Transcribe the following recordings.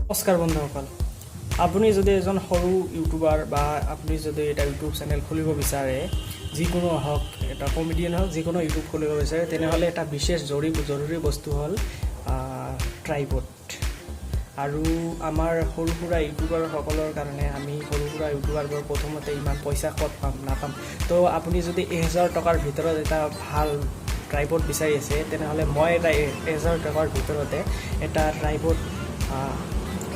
নমস্কাৰ বন্ধুসকল, আপুনি যদি এজন সৰু ইউটিউবাৰ বা আপুনি যদি এটা ইউটিউব চেনেল খুলিব বিচাৰে, যিকোনো হওক এটা কমেডিয়ান হওক যিকোনো ইউটিউব খুলিব বিচাৰে, তেনেহ'লে এটা বিশেষ জৰুৰী বস্তু হ'ল ট্ৰাইপড। আৰু আমাৰ সৰু সুৰা ইউটিউবাৰসকলৰ কাৰণে আমি সৰু সুৰা ইউটিউবাৰবোৰ প্ৰথমতে ইমান পইচা ক'ত নাপাম। তো আপুনি যদি 1000 টকাৰ ভিতৰত এটা ভাল ট্ৰাইপড বিচাৰি আছে, তেনেহ'লে মই এটা 1000 টকাৰ ভিতৰতে এটা ট্ৰাইপড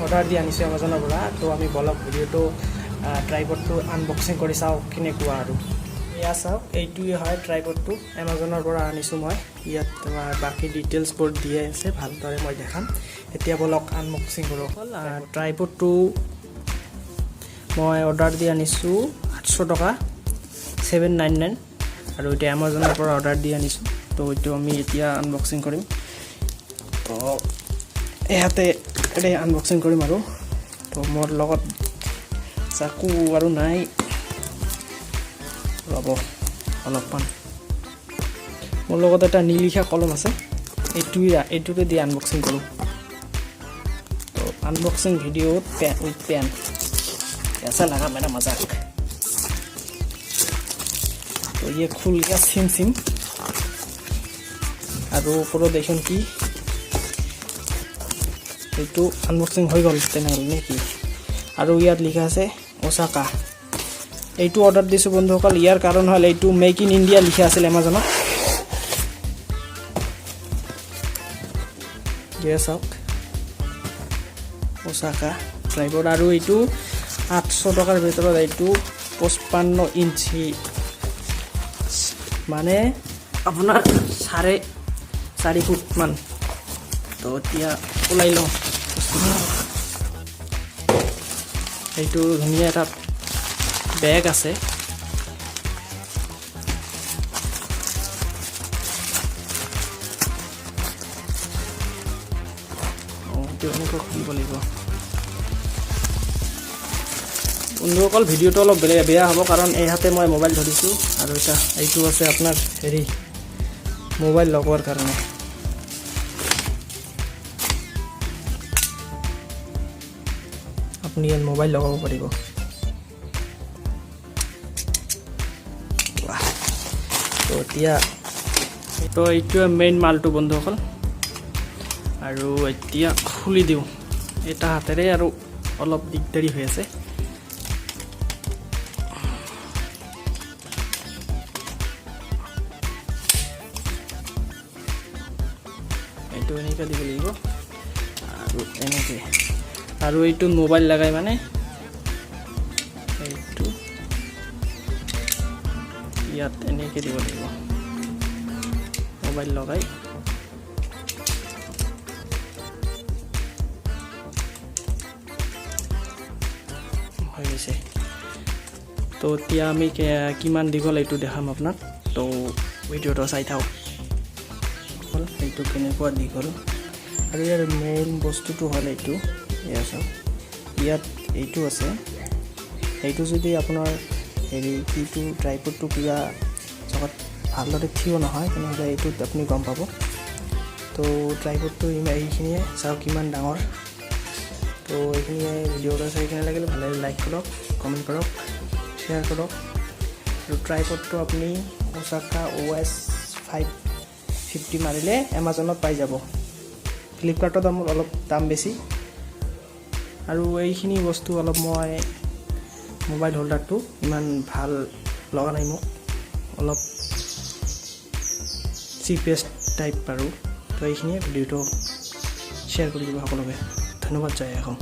অৰ্ডাৰ দি আনিছোঁ এমাজনৰ পৰা। তো আমি বলক ভিডিঅ'টো ট্ৰাইপডটো আনবক্সিং কৰি চাওঁ কেনেকুৱা। আৰু এয়া চাওক, এইটোৱে হয় ট্ৰাইপডটো, এমাজনৰ পৰা আনিছোঁ মই। ইয়াত তোমাৰ বাকী ডিটেইলছবোৰ দিয়ে আছে, ভালদৰে মই দেখাম। এতিয়া বলক আনবক্সিং কৰোঁ। ট্ৰাইপডটো মই অৰ্ডাৰ দি আনিছোঁ 800 টকা 799, আৰু এতিয়া এমাজনৰ পৰা অৰ্ডাৰ দি আনিছোঁ। তো এইটো আমি এতিয়া আনবক্সিং কৰিম। তো ইয়াতে আনবক্সিং কৰিম। আৰু তো মোৰ লগত চাকু আৰু নাই, ৰ'ব অলপমান। মোৰ লগত এটা নিলিখা কলম আছে, এইটোৰে দি আনবক্সিং কৰোঁ। তো আনবক্সিং ভিডিঅ'ত উইথ পেন ऐसा लगा मेरा मजाक। तो ये खुल गया सिम আৰু ওপৰত দেখোন কি এইটো আনবক্সিং হৈ গ'ল তেনেহ'লে নেকি। আৰু ইয়াত লিখা আছে ওচাকা। এইটো অৰ্ডাৰ দিছোঁ বন্ধুসকল, ইয়াৰ কাৰণ হ'ল এইটো মেক ইন ইণ্ডিয়া লিখা আছিল এমাজনত। চাওক ওচাকা ট্ৰাইপড, আৰু এইটো 800 টকাৰ ভিতৰত এইটো 55 ইঞ্চি, মানে আপোনাৰ 4.5 ফুট মান। তো এতিয়া ওলাই লওঁ। এইটো ধুনীয়া এটা বেগ আছে। এইটো এনেকৈ খুলিব লাগিব বন্ধুসকল। ভিডিঅ'টো অলপ বেয়া হ'ব, কাৰণ এই হাতে মই মোবাইল ধৰিছোঁ, আৰু এইটো আছে আপোনাৰ মোবাইল লগোৱাৰ কাৰণে। আপুনি ইয়াত মোবাইল লগাব পাৰিব। তো এতিয়া এইটোৱে মেইন মালটো বন্ধুসকল। আৰু এতিয়া খুলি দিওঁ এটা হাতেৰে, আৰু অলপ দিগদাৰি হৈ আছে। এইটো এনেকৈ দিব লাগিব, আৰু এনেকৈ। আৰু এইটো মোবাইল লগাই, মানে এইটো ইয়াত এনেকৈ দিব লাগিব, মোবাইল লগাই। হৈ গৈছে। তো এতিয়া আমি কিমান দীঘল এইটো দেখাম আপোনাক। তো ভিডিঅ'টো চাই থাকক। এইটো কেনেকুৱা দীঘল, আৰু ইয়াৰ মেইন বস্তুটো হ'ল এইটো। এয়া চাওক, ইয়াত এইটো আছে। এইটো যদি আপোনাৰ কিটো ট্ৰাইপডটো কিবা জগত ভালদৰে থিয় নহয়, তেনেহ'লে এইটোত আপুনি গম পাব। তো ট্ৰাইপডটো এইখিনিয়ে চাওক কিমান ডাঙৰ। তো এইখিনিয়ে ভিডিঅ'টো চাই কেনে লাগিলে ভালে লাইক কৰক, কমেণ্ট কৰক, শ্বেয়াৰ কৰক। আৰু ট্ৰাইপডটো আপুনি ওচাকা OS 550 মাৰিলে এমাজনত পাই যাব। ফ্লিপকাৰ্টত অলপ দাম বেছি। আৰু এইখিনি বস্তু অলপ মই মোবাইল হোল্ডাৰটো ইমান ভাল লগা নাই মোক, অলপ চিপেষ্ট টাইপ। আৰু তো এইখিনিয়ে ভিডিঅ'টো শ্বেয়াৰ কৰি দিব সকলোকে। ধন্যবাদ, জয় অসম।